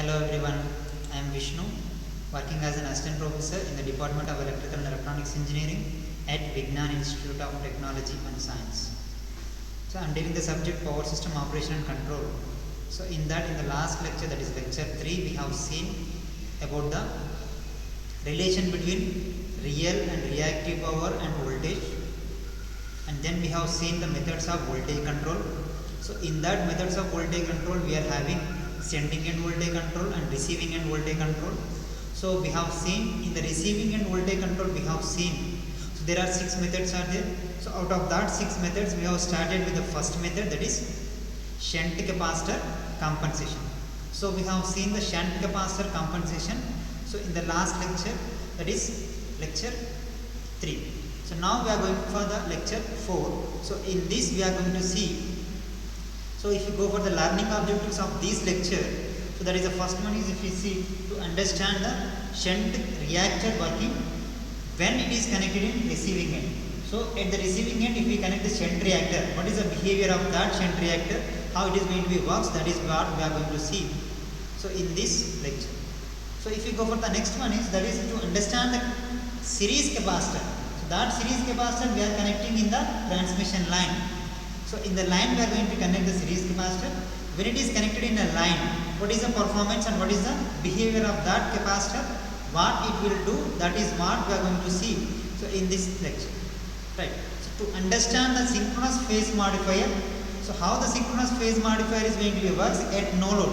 Hello everyone, I am Vishnu, working as an assistant professor in the Department of Electrical and Electronics Engineering at Vignan Institute of Technology and Science. So I am dealing the subject power system operation and control. So in the last lecture, that is lecture 3, we have seen about the relation between real and reactive power and voltage, and then we have seen the methods of voltage control. So in that methods of voltage control, we are having sending end voltage control and receiving end voltage control. So we have seen in the receiving end voltage control, we have seen, so there are 6 methods are there. So out of that 6 methods, we have started with the first method, that is shunt capacitor compensation. So we have seen the shunt capacitor compensation. So in the last lecture, that is lecture 3. So now we are going for the lecture 4. So in this we are going to see, so if you go for the learning objectives of this lecture, so that is the first one is, if you see, to understand the shunt reactor working when it is connected in receiving end. So at the receiving end, if we connect the shunt reactor, what is the behavior of that shunt reactor, how it is going to be works, that is what we are going to see. So in this lecture. So if you go for the next one is, that is to understand the series capacitor. So that series capacitor we are connecting in the transmission line. So in the line we are going to connect the series capacitor. When it is connected in a line, what is the performance and what is the behavior of that capacitor, what it will do, that is what we are going to see. So in this lecture, right. So to understand the synchronous phase modifier, so how the synchronous phase modifier is going to be works at no load.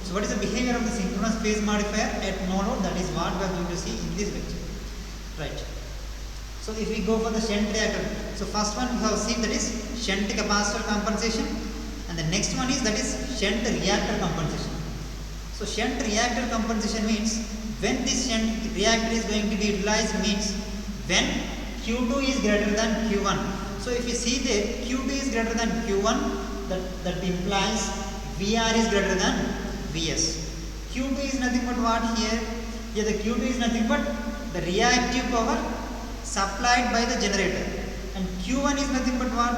So what is the behavior of the synchronous phase modifier at no load, that is what we are going to see in this lecture, right. So if we go for the shunt reactor, so first one we have seen, that is shunt capacitor compensation, and the next one is, that is shunt reactor compensation. So shunt reactor compensation means when this shunt reactor is going to be utilized, means when Q2 is greater than Q1. So if you see there, Q2 is greater than Q1, that implies VR is greater than Vs. Q2 is nothing but what here? Here the Q2 is nothing but the reactive power supplied by the generator, and Q1 is nothing but what?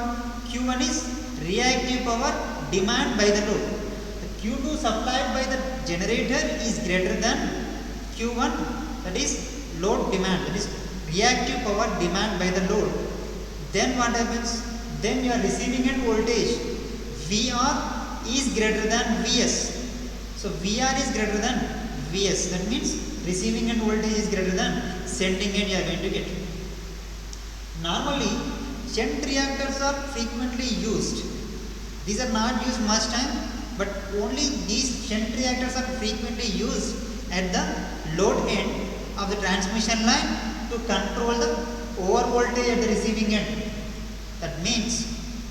Q1 is reactive power demand by the load. The Q2 supplied by the generator is greater than Q1, that is load demand, that is reactive power demand by the load. Then what happens? Then your receiving end voltage VR is greater than Vs. So VR is greater than Vs. That means receiving end voltage is greater than sending end you are going to get. Normally, shunt reactors are frequently used. These are not used much time, but only these shunt reactors are frequently used at the load end of the transmission line to control the over voltage at the receiving end. That means,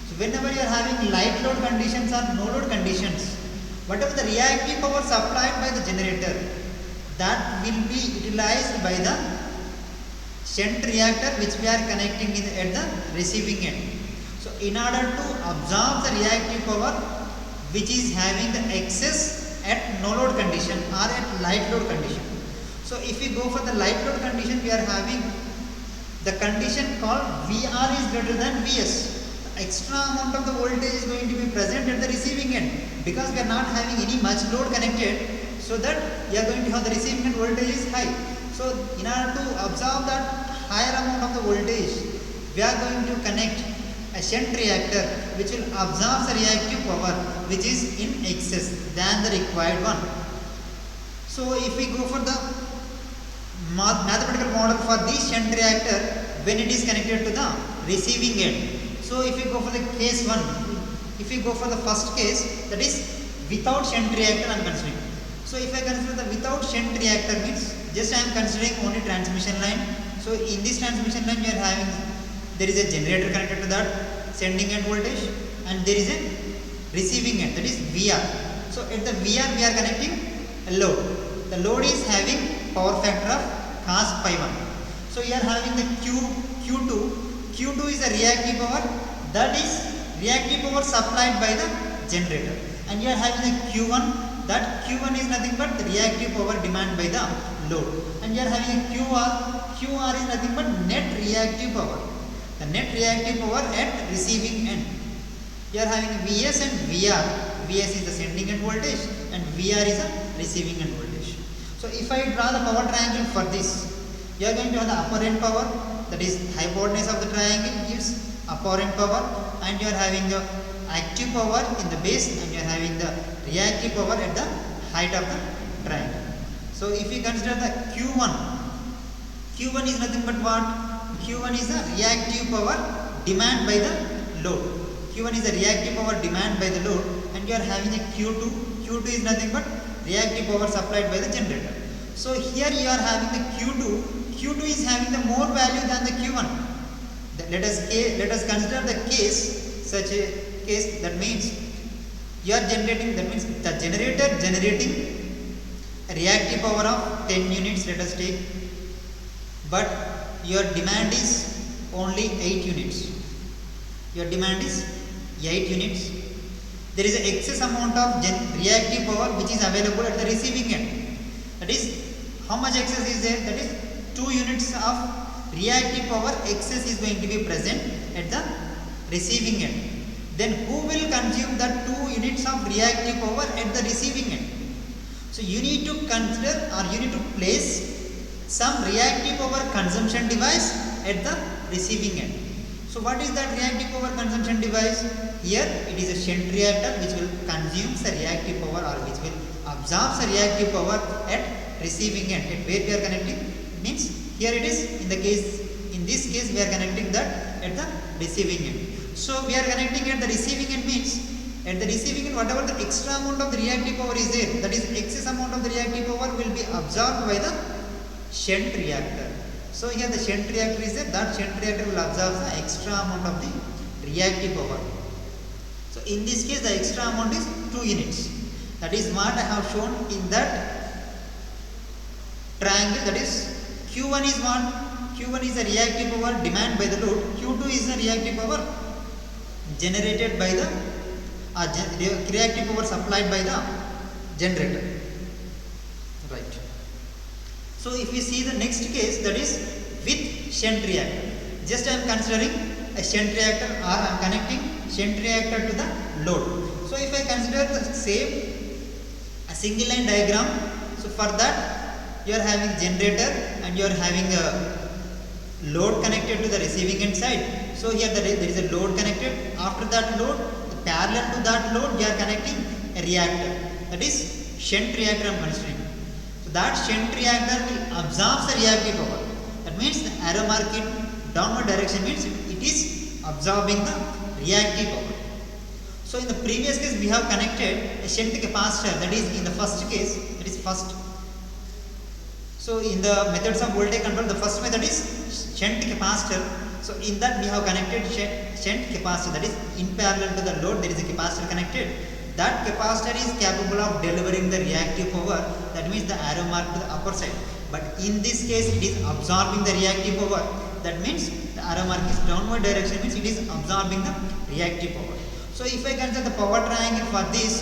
so whenever you are having light load conditions or no load conditions, whatever the reactive power supplied by the generator, that will be utilized by the shunt reactor which we are connecting at the receiving end. So in order to absorb the reactive power which is having the excess at no load condition or at light load condition. So if we go for the light load condition, we are having the condition called VR is greater than Vs. The extra amount of the voltage is going to be present at the receiving end, because we are not having any much load connected, so that we are going to have the receiving end voltage is high. So in order to absorb that higher amount of the voltage, we are going to connect a shunt reactor which will absorb the reactive power which is in excess than the required one. So if we go for the mathematical model for this shunt reactor when it is connected to the receiving end. So if we go for the case 1, if we go for the first case, that is without shunt reactor I am considering. So if I consider the without shunt reactor, means just I am considering only transmission line. So in this transmission line we are having, there is a generator connected to that sending end voltage, and there is a receiving end, that is VR. So at the VR we are connecting a load. The load is having power factor of cos pi 1. So we are having the Q2. Q2 is a reactive power, that is reactive power supplied by the generator, and you are having a Q1. That Q1 is nothing but the reactive power demand by the load, and you are having a QR. QR is nothing but net reactive power, the net reactive power at receiving end. You are having Vs and VR. Vs is the sending end voltage and VR is the receiving end voltage. So if I draw the power triangle for this, you are going to have the upper end power, that is hypotenuse of the triangle gives upper end power, and you are having the active power in the base, and you are having the reactive power at the height of the triangle. So if we consider the Q1 is nothing but what? Q1 is the reactive power demand by the load. Q1 is the reactive power demand by the load, and you are having a Q2. Q2 is nothing but reactive power supplied by the generator. So here you are having the Q2. Q2 is having the more value than the Q1. Let us consider the case, such a case, that means you are generating, that means the generator generating a reactive power of 10 units, let us take, but your demand is only 8 units. Your demand is 8 units. There is an excess amount of reactive power which is available at the receiving end. That is, how much excess is there? That is 2 units of reactive power excess is going to be present at the receiving end. Then who will consume that 2 units of reactive power at the receiving end? So you need to consider, or you need to place some reactive power consumption device at the receiving end. So what is that reactive power consumption device? Here it is a shunt reactor which will consume the reactive power, or which will absorb the reactive power at receiving end. At where we are connecting means, here it is, in this case we are connecting that at the receiving end. So we are connecting at the receiving end means, at the receiving end whatever the extra amount of the reactive power is there, that is excess amount of the reactive power will be absorbed by the shunt reactor. So here the shunt reactor is there, that shunt reactor will absorb the extra amount of the reactive power. So in this case the extra amount is 2 units. That is what I have shown in that triangle. That is, Q1 is what? Q1 is the reactive power demand by the load. Q2 is the reactive power generated by the reactive power supplied by the generator. Right. So if we see the next case, that is with shunt reactor. Just I am considering a shunt reactor, or I am connecting shunt reactor to the load. So if I consider the same a single line diagram, so for that you are having generator and you are having a load connected to the receiving end side. So here there is a load connected. After that load, parallel to that load, you are connecting a reactor. That is shunt reactor I am considering. So that shunt reactor will absorb the reactive power. That means the arrow mark in downward direction means it is absorbing the reactive power. So in the previous case we have connected a shunt capacitor, that is in the first case, that is first. So in the methods of voltage control, the first method is shunt capacitor. So in that we have connected shunt capacitor, that is in parallel to the load there is a capacitor connected. That capacitor is capable of delivering the reactive power, that means the arrow mark to the upper side. But in this case it is absorbing the reactive power, that means the arrow mark is downward direction means it is absorbing the reactive power. So if I consider the power triangle for this,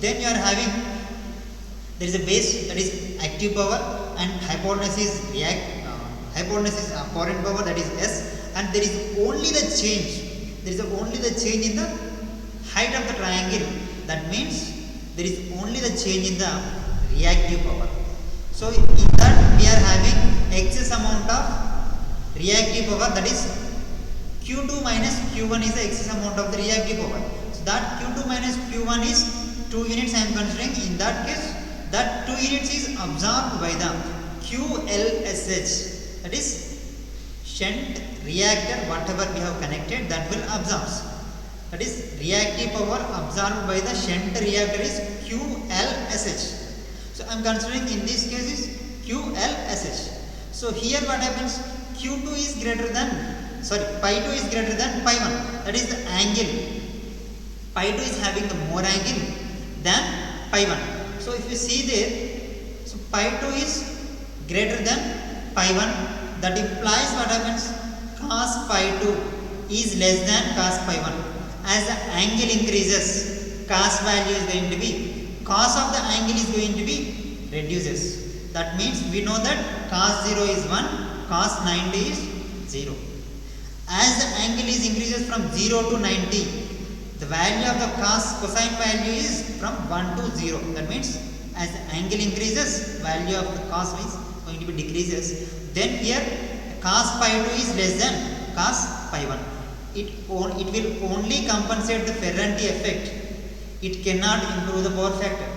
then you are having, there is a base, that is active power, and hypotenuse is apparent power, that is S, and there is only the change. There is only the change in the height of the triangle. That means there is only the change in the reactive power. So in that we are having excess amount of reactive power, that is Q2 minus Q1 is the excess amount of the reactive power. So that Q2 minus Q1 is 2 units I am considering. In that case, that 2 units is absorbed by the QLSH, that is shunt reactor, whatever we have connected that will absorb. That is reactive power absorbed by the shunt reactor is QLSH. So I am considering in this case is QLSH. So here what happens, Q2 is greater than, pi 2 is greater than pi 1, that is the angle. Pi 2 is having the more angle than pi 1. So if you see there, so pi 2 is greater than pi 1, that implies what happens, cos pi 2 is less than cos pi 1. As the angle increases, cos value is going to be, cos of the angle is going to be reduces. That means we know that cos 0 is 1, cos 90 is 0. As the angle is increases from 0 to 90, the value of the cosine value is from 1 to 0. That means as the angle increases, value of the cos is going to be decreases. Then here cos pi 2 is less than cos pi 1. It will only compensate the Ferranti effect. It cannot improve the power factor.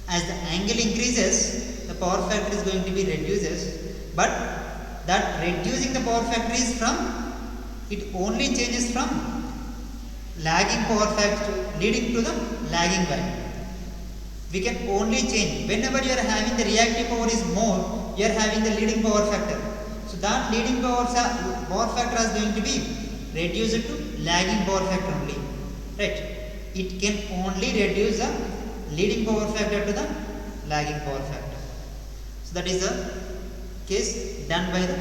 As the angle increases, the power factor is going to be reduces, but that reducing the power factor is from, it only changes from lagging power factor leading to the lagging value. We can only change whenever you are having the reactive power is more, you are having the leading power factor. So that leading power factor is going to be reduced to lagging power factor only, right? It can only reduce the leading power factor to the lagging power factor. So that is the case done by the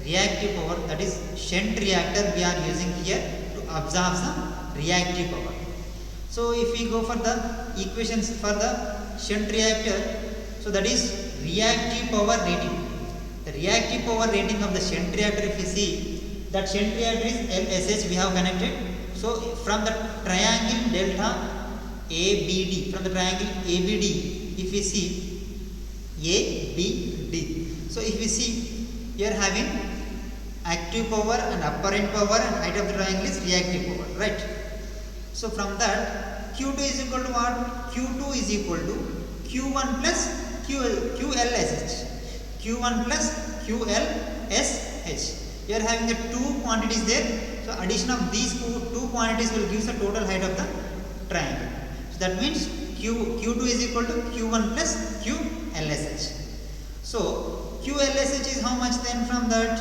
reactive power, that is shunt reactor we are using here to absorb the reactive power. So if we go for the equations for the shunt reactor, so that is reactive power rating. The reactive power rating of the shunt reactor, if you see, that shunt reactor is LSH we have connected. So from the triangle delta ABD, from the triangle ABD, if we see ABD, so if we see, we are having active power and apparent power, and height of the triangle is reactive power, right? So from that, Q2 is equal to what? Q2 is equal to Q1 plus QLSH. Q1 plus QLSH. We are having the two quantities there. So addition of these two quantities will give the total height of the triangle. So that means Q2 is equal to Q1 plus QLSH. So QLSH is how much then from that?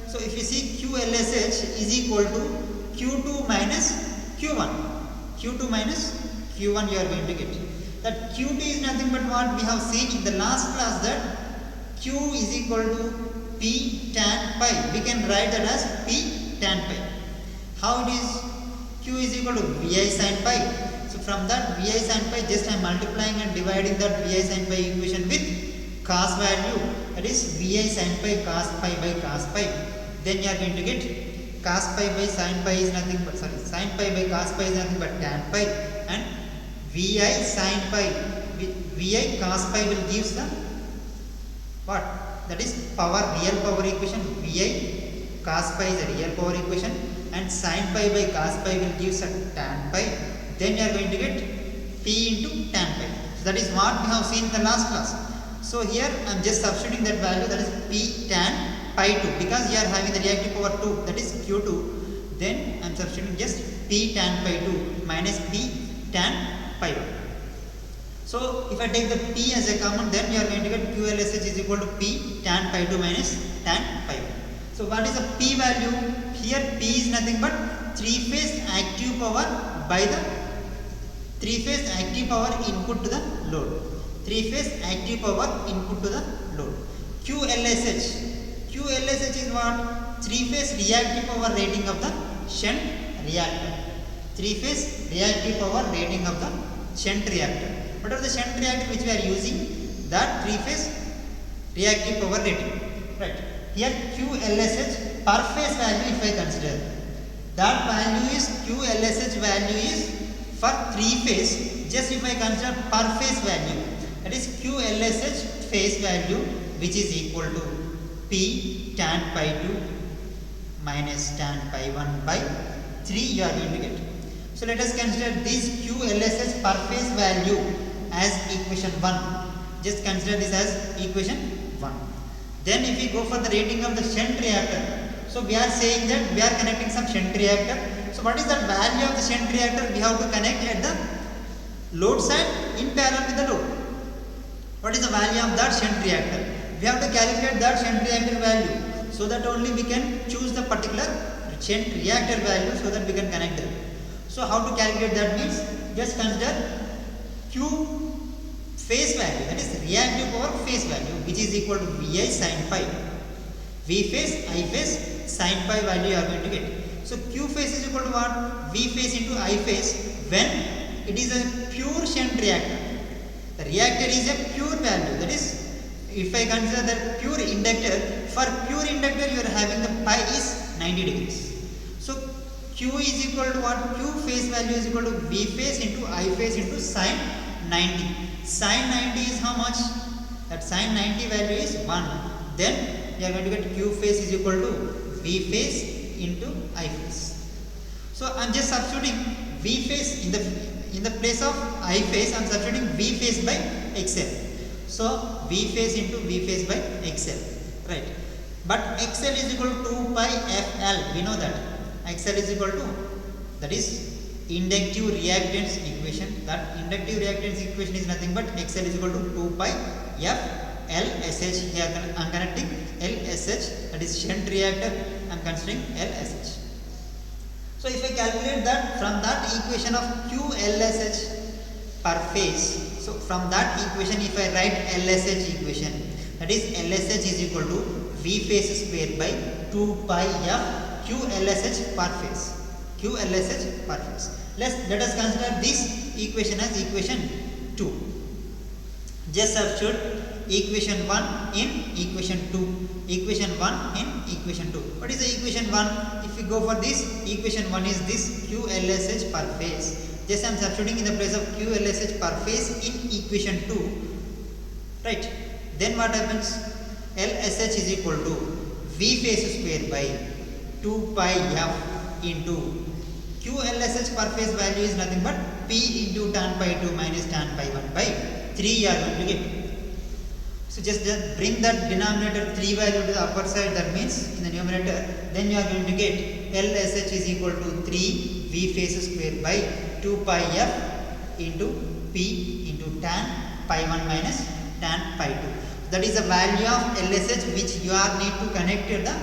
So if you see, QLSH is equal to Q2 minus Q1. Q2 minus Q1 you are going to get. That Q2 is nothing but what we have seen in the last class, that Q is equal to P tan pi. We can write that as P tan pi. How it is? Q is equal to Vi sin pi. So from that Vi sin pi, just I am multiplying and dividing that Vi sin pi equation with cos value, that is Vi sin pi cos pi by cos pi. Then you are going to get cos pi by sin pi is nothing but, sin pi by cos pi is nothing but tan pi, and Vi sin pi, Vi cos pi will give the what? That is power, real power equation. Vi cos pi is a real power equation, and sin pi by cos pi will give some tan pi. Then you are going to get P into tan pi. So that is what we have seen in the last class. So here I am just substituting that value, that is P tan pi 2, because you are having the reactive power 2, that is Q2. Then I am substituting just P tan pi 2 minus P tan pi 1. So if I take the P as a common, then you are going to get QLSH is equal to P tan pi 2 minus tan pi 1. So what is the P value? Here P is nothing but 3-phase active power by the 3-phase active power input to the load. 3-phase active power input to the load. QLSH is what? 3-phase reactive power rating of the shunt reactor. 3-phase reactive power rating of the shunt reactor. What are the shunt reactor which we are using? That 3-phase reactive power rating. Right. Here QLSH per phase value if I consider, that value is QLSH value is for 3-phase. Just if I consider per phase value, that is QLSH phase value, which is equal to P tan pi 2 minus tan pi 1 by 3 you are going to get. So let us consider this QLSH per phase value as equation 1. Just consider this as equation 1. Then if we go for the rating of the shunt reactor, so we are saying that we are connecting some shunt reactor. So what is the value of the shunt reactor? We have to connect at the load side in parallel with the load. What is the value of that shunt reactor? We have to calculate that shunt reactor value, so that only we can choose the particular shunt reactor value, so that we can connect them. So how to calculate that means, just consider Q phase value, that is reactive power phase value, which is equal to Vi sin pi. V phase, I phase, sin pi value you are going to get. So Q phase is equal to what? V phase into I phase when it is a pure shunt reactor. The reactor is a pure value, that is, if I consider the pure inductor, for pure inductor you are having the pi is 90 degrees. So Q is equal to what? Q phase value is equal to V phase into I phase into sin 90. sine 90 is how much? That sine 90 value is 1. Then you are going to get Q phase is equal to V phase into I phase. So I am just substituting V phase in the place of I phase. I am substituting V phase by XL. So V phase into V phase by XL, right? But XL is equal to 2 pi FL. We know that XL is equal to, that is inductive reactance equation. That inductive reactance equation is nothing but XL is equal to 2 pi F LSH. Here I am connecting LSH, that is shunt reactor. I am considering LSH. So if I calculate that from that equation of QLSH per phase, so from that equation if I write LSH equation, that is LSH is equal to V phase square by 2 pi F QLSH per phase. QLSH per phase. Let us consider this equation as equation 2. Just substitute equation 1 in equation 2. Equation 1 in equation 2. What is the equation 1? If we go for this, equation 1 is this QLSH per phase. Just I am substituting in the place of QLSH per phase in equation 2. Right. Then what happens? LSH is equal to V phase square by 2 pi F into QLSH per phase value is nothing but P into tan pi 2 minus tan pi 1 by 3 you are going to get. So just bring that denominator 3 value to the upper side, that means in the numerator, then you are going to get LSH is equal to 3 V phase square by 2 pi F into P into tan pi 1 minus tan pi 2. That is the value of LSH which you are need to connect to the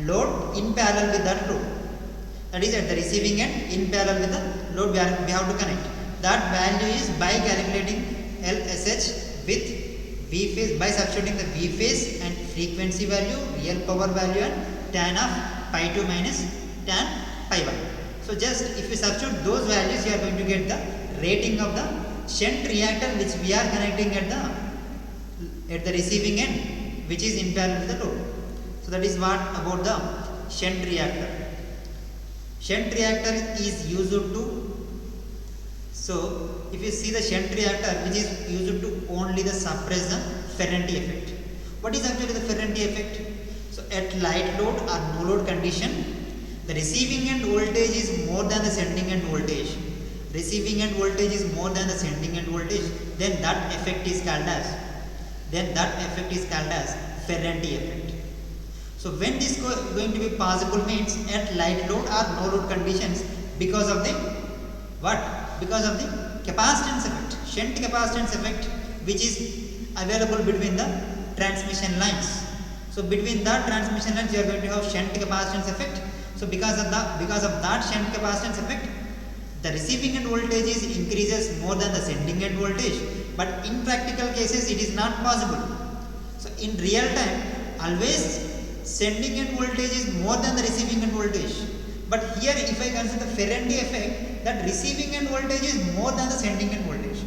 load in parallel with that load. That is at the receiving end in parallel with the load we have to connect. That value is by calculating LSH with V phase, by substituting the V phase and frequency value, real power value and tan of pi 2 minus tan pi 1. So just if you substitute those values, you are going to get the rating of the shunt reactor which we are connecting at the receiving end, which is in parallel with the load. So that is what about the shunt reactor. Shunt reactor is used to, so if you see the shunt reactor which is used to only the suppress the Ferranti effect. What is actually the Ferranti effect? So at light load or no load condition, the receiving end voltage is more than the sending end voltage. Receiving end voltage is more than the sending end voltage, then that effect is called as Ferranti effect. So when this going to be possible means at light load or no load conditions, because of the what? Because of the capacitance effect, shunt capacitance effect which is available between the transmission lines. So between that transmission lines you are going to have shunt capacitance effect. So because of that shunt capacitance effect, the receiving end voltage is increases more than the sending end voltage. But in practical cases it is not possible. So in real time always sending end voltage is more than the receiving end voltage. But here if I consider the Ferranti effect, that receiving end voltage is more than the sending end voltage.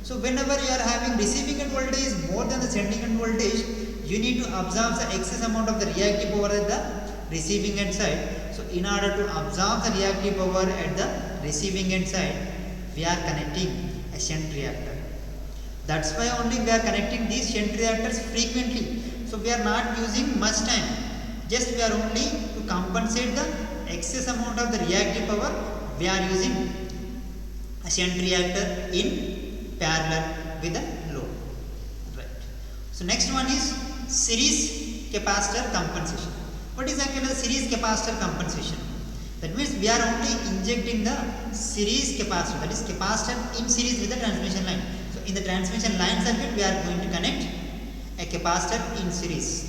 So whenever you are having receiving end voltage is more than the sending end voltage, you need to absorb the excess amount of the reactive power at the receiving end side. So in order to absorb the reactive power at the receiving end side, we are connecting a shunt reactor. That's why only we are connecting these shunt reactors frequently. So we are not using much time. Just we are only to compensate the excess amount of the reactive power, we are using a shunt reactor in parallel with the load. Right. So next one is series capacitor compensation. What is actually the series capacitor compensation? That means we are only injecting the series capacitor, that is capacitor in series with the transmission line. So in the transmission line circuit we are going to connect a capacitor in series.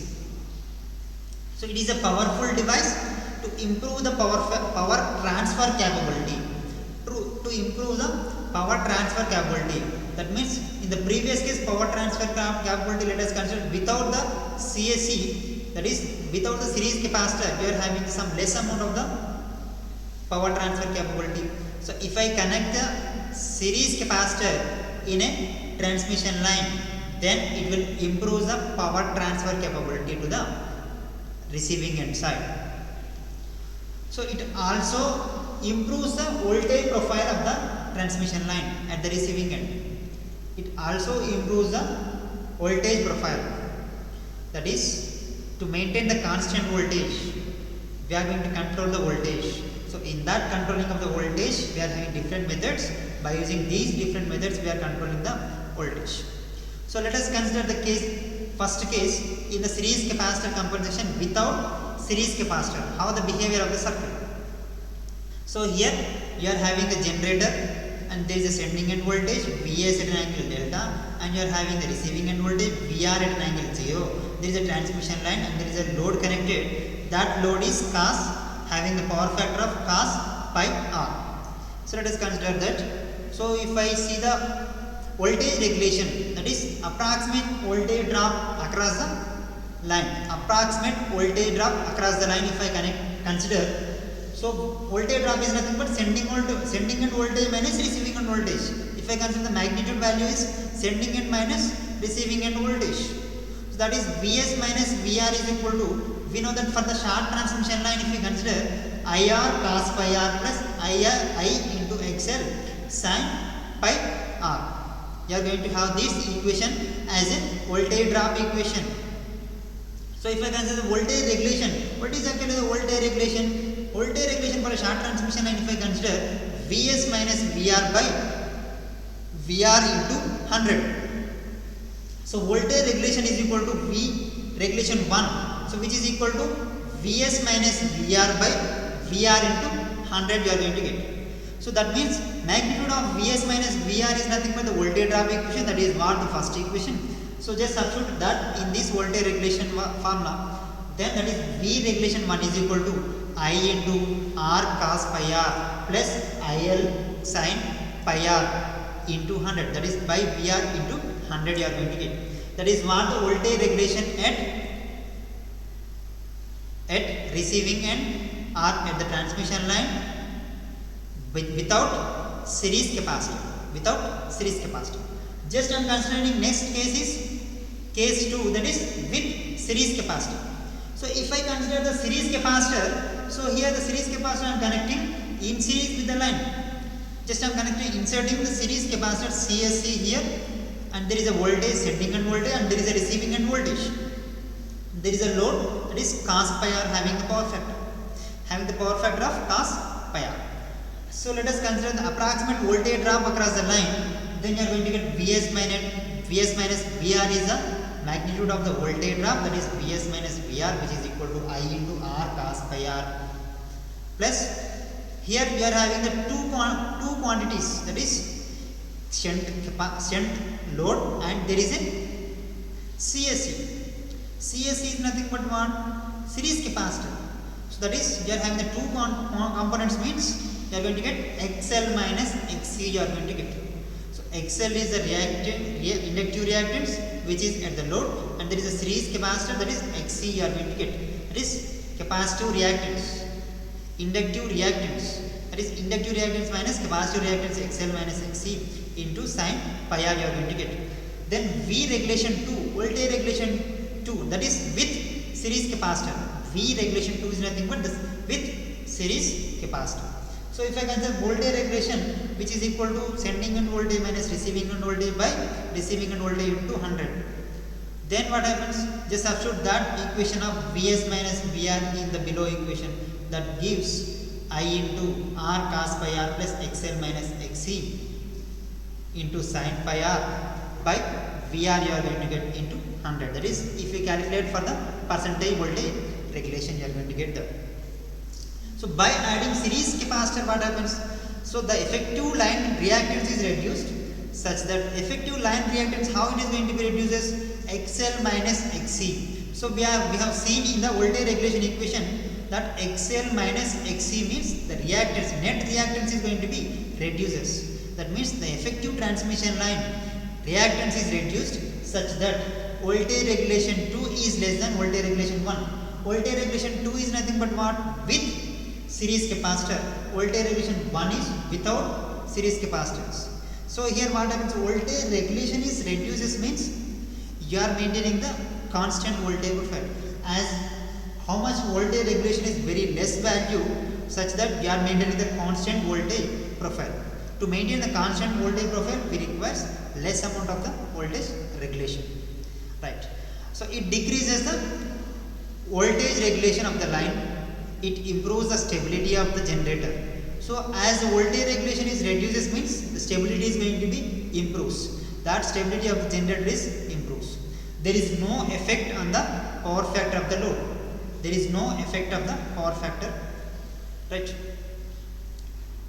So it is a powerful device to improve the power transfer capability. To improve the power transfer capability. That means in the previous case power transfer capability, let us consider without the CSC, that is without the series capacitor, we are having some less amount of the power transfer capability. So if I connect the series capacitor in a transmission line, then it will improve the power transfer capability to the receiving end side. So it also improves the voltage profile of the transmission line at the receiving end. it also improves the voltage profile. That is, to maintain the constant voltage, we are going to control the voltage. So in that controlling of the voltage, we are having different methods. By using these different methods, we are controlling the voltage. So let us consider the first case in the series capacitor compensation without series capacitor. How the behavior of the circuit. So here you are having the generator and there is a sending end voltage Vs at an angle delta, and you are having the receiving end voltage Vr at an angle 0. There is a transmission line and there is a load connected. That load is cos, having the power factor of cos pi r. So let us consider that. So if I see the voltage regulation, that is approximate voltage drop across the line, approximate voltage drop across the line, if I consider, so voltage drop is nothing but sending end voltage minus receiving end voltage. If I consider the magnitude value is sending end minus receiving end voltage, so that is Vs minus Vr is equal to, we know that for the short transmission line, if we consider IR cos pi r plus I into XL sin pi r, you are going to have this equation as a voltage drop equation. So if I consider the voltage regulation, what is actually the voltage regulation? Voltage regulation for a short transmission line, if I consider Vs minus Vr by Vr into 100. So voltage regulation is equal to V regulation 1. So which is equal to Vs minus Vr by Vr into 100 you are going to get. So that means magnitude of Vs minus Vr is nothing but the voltage drop equation, that is what the first equation. So just substitute that in this voltage regulation formula. Then that is V regulation 1 is equal to I into R cos pi r plus IL sin pi r into 100. That is by Vr into 100 you are going to get. That is what the voltage regulation at receiving end or at the transmission line without series capacitor. Just I am considering next case is case 2, that is with series capacitor. So if I consider the series capacitor, so here the series capacitor I am connecting in series with the line. Just I am inserting the series capacitor CSC here, and there is a voltage, sending end voltage, and there is a receiving end voltage. There is a load, that is cos pi r, having the power factor of cos pi r. So let us consider the approximate voltage drop across the line. Then you are going to get Vs minus Vr is the magnitude of the voltage drop, that is Vs minus Vr, which is equal to I into R cos pi r, plus here we are having the two quantities, that is shunt load and there is a CSC. CSC is nothing but what? Series capacitor. So that is you are having the two components, means you are going to get XL minus XC you are going to get. So XL is the inductive reactance which is at the load, and there is a series capacitor, that is XC you are going to get. That is capacitive reactance, inductive reactance, that is inductive reactance minus capacitive reactance XL minus XC into sin pi r you are going to get. Then V regulation 2, voltage regulation 2, that is with series capacitor. V regulation 2 is nothing but this with series capacitor. So if I consider voltage regulation, which is equal to sending end voltage minus receiving end voltage by receiving end voltage into 100, then what happens? Just substitute that equation of Vs minus Vr in the below equation, that gives I into R cos pi r plus XL minus XC into sin pi r by Vr you are going to get into 100. That is, if we calculate for the percentage voltage regulation, you are going to get that. So by adding series capacitor, what happens? So the effective line reactance is reduced, such that effective line reactance, how it is going to be reduced as XL minus XC. So we have seen in the voltage regulation equation that XL minus XC means the reactance, net reactance is going to be reduces. That means the effective transmission line reactance is reduced such that voltage regulation 2 is less than voltage regulation 1. Voltage regulation 2 is nothing but what? With series capacitor. Voltage regulation 1 is without series capacitance. So here what happens? Voltage regulation is reduces means you are maintaining the constant voltage profile. As how much voltage regulation is very less value, such that you are maintaining the constant voltage profile. To maintain the constant voltage profile, we require less amount of the voltage regulation, right. So it decreases the voltage regulation of the line, it improves the stability of the generator. So as the voltage regulation is reduces means the stability is going to be improves, that stability of the generator is improves. There is no effect on the power factor of the load, there is no effect of the power factor, right.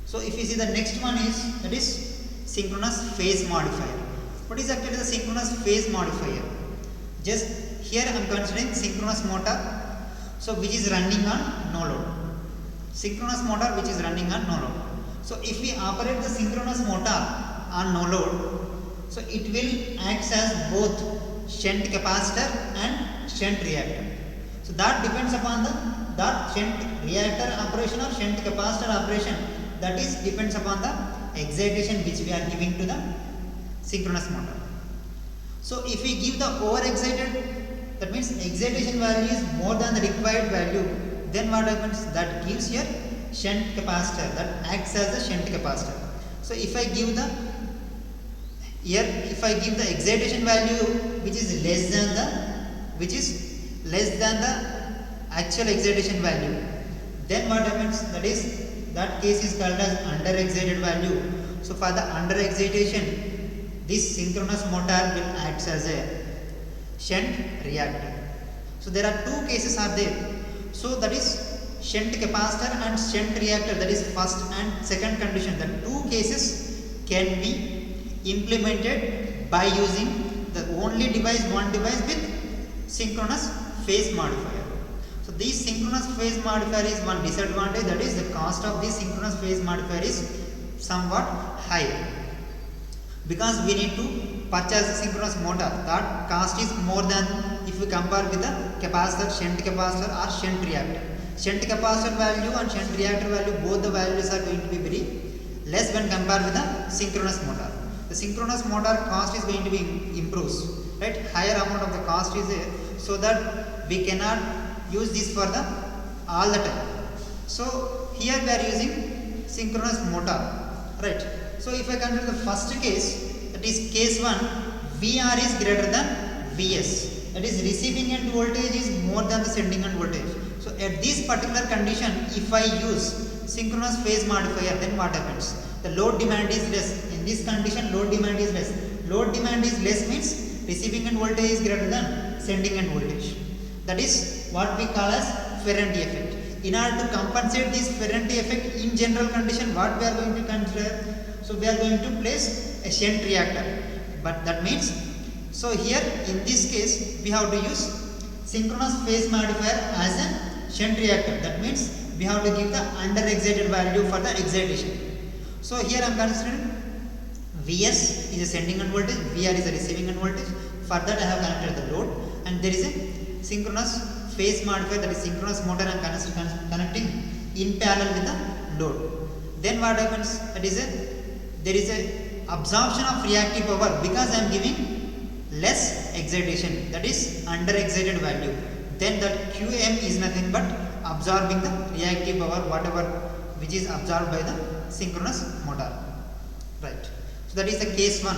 So if you see the next one is, that is synchronous phase modifier. What is actually the synchronous phase modifier? Just here I am considering synchronous motor, so which is running on no load. Synchronous motor which is running on no load. So if we operate the synchronous motor on no load, so it will act as both shunt capacitor and shunt reactor. So that depends upon that shunt reactor operation or shunt capacitor operation, that is depends upon the excitation which we are giving to the synchronous motor. So if we give the over excited, that means excitation value is more than the required value, then what happens? That gives here shunt capacitor, that acts as the shunt capacitor. So if I give the excitation value which is less than the actual excitation value, then what happens? That case is called as under excited value. So for the under excitation, this synchronous motor will act as a shunt reactor. So there are two cases are there. So that is shunt capacitor and shunt reactor, that is first and second condition. The two cases can be implemented by using the one device with synchronous phase modifier. So this synchronous phase modifier is one disadvantage, that is the cost of this synchronous phase modifier is somewhat higher, because we need to purchase a synchronous motor, that cost is more than if we compare with the capacitor, shunt capacitor or shunt reactor. Shunt capacitor value and shunt reactor value, both the values are going to be very less when compared with the synchronous motor. The synchronous motor cost is going to be improves, right, higher amount of the cost is there, so that we cannot use this for the all the time. So here we are using synchronous motor, right. So if I consider the first case, that is case 1, VR is greater than Vs, that is receiving end voltage is more than the sending end voltage. So at this particular condition, if I use synchronous phase modifier, then what happens? The load demand is less. In this condition, load demand is less. Load demand is less means receiving end voltage is greater than sending end voltage. That is what we call as Ferranti effect. In order to compensate this Ferranti effect in general condition, what we are going to consider? So we are going to place a shunt reactor. But that means, so here in this case we have to use synchronous phase modifier as a shunt reactor. That means we have to give the under excited value for the excitation. So here I am considering Vs is a sending end voltage, Vr is a receiving end voltage. For that I have connected the load, and there is a synchronous phase modifier, that is synchronous motor I am connecting in parallel with the load. Then what happens? There is a absorption of reactive power, because I am giving less excitation, that is under excited value. Then that Qm is nothing but absorbing the reactive power, whatever which is absorbed by the synchronous motor, right. So that is the case 1.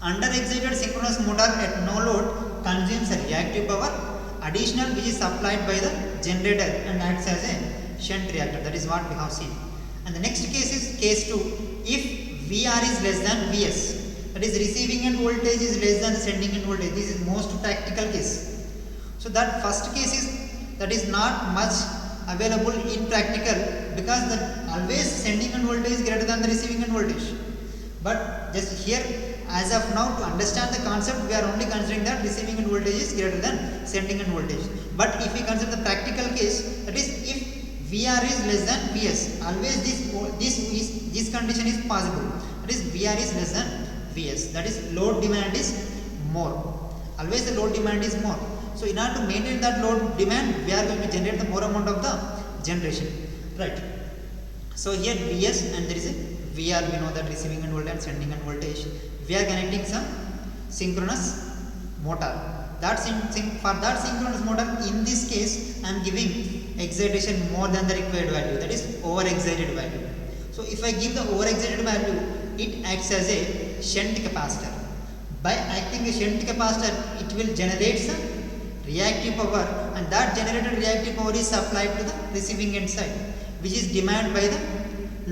Under excited synchronous motor at no load consumes a reactive power additional which is supplied by the generator and acts as a shunt reactor. That is what we have seen. And the next case is case 2. If VR is less than Vs, that is receiving end voltage is less than sending end voltage. This is most practical case. So that first case is not much available in practical, because the always sending end voltage is greater than the receiving end voltage. But just here, as of now, to understand the concept, we are only considering that receiving end voltage is greater than sending end voltage. But if we consider the practical case, that is if VR is less than Vs, always this condition is possible. That is VR is less than Vs. That is load demand is more. Always the load demand is more. So in order to maintain that load demand, we are going to generate the more amount of the generation, right. So here Vs and there is a VR, we know that receiving end voltage and sending end voltage. We are connecting some synchronous motor. For that synchronous motor, in this case, I am giving excitation more than the required value, that is over excited value. So if I give the over excited value, it acts as a shunt capacitor. By acting a shunt capacitor, it will generate some reactive power, and that generated reactive power is supplied to the receiving end side, which is demanded by the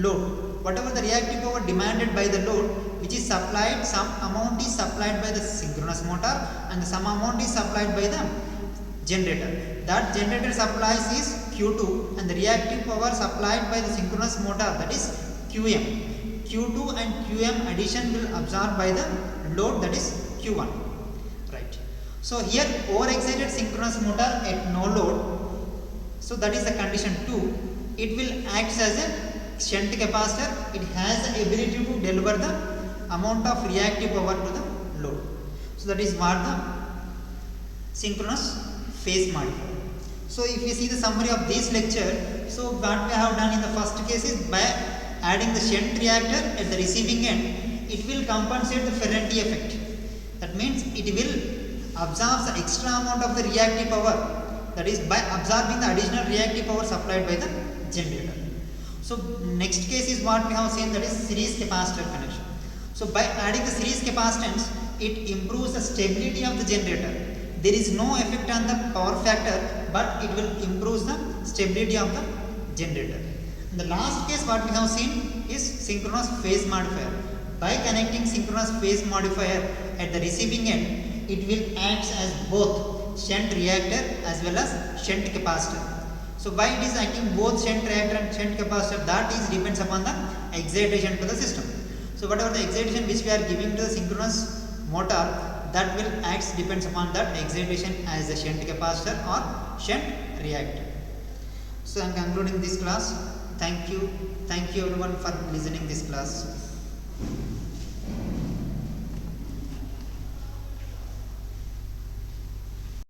load. Whatever the reactive power demanded by the load, which is supplied, some amount is supplied by the synchronous motor and some amount is supplied by the generator. That generator supplies is Q2 and the reactive power supplied by the synchronous motor, that is QM. Q2 and QM addition will absorb by the load, that is Q1. Right. So here overexcited synchronous motor at no load. So that is the condition 2. It will act as a shunt capacitor. It has the ability to deliver the amount of reactive power to the load. So that is what the synchronous phase modifier. So if you see the summary of this lecture, so what we have done in the first case is by adding the shunt reactor at the receiving end, it will compensate the Ferranti effect. That means it will absorb the extra amount of the reactive power, that is by absorbing the additional reactive power supplied by the generator. So next case is what we have seen, that is series capacitor connection. So by adding the series capacitance, it improves the stability of the generator. There is no effect on the power factor, but it will improve the stability of the generator. And the last case what we have seen is synchronous phase modifier. By connecting synchronous phase modifier at the receiving end, it will act as both shunt reactor as well as shunt capacitor. So why it is acting both shunt reactor and shunt capacitor, that is depends upon the excitation to the system. So whatever the excitation which we are giving to the synchronous motor, that will act depends upon that excitation as the shunt capacitor or shunt reactor. So I am concluding this class. Thank you everyone for listening this class.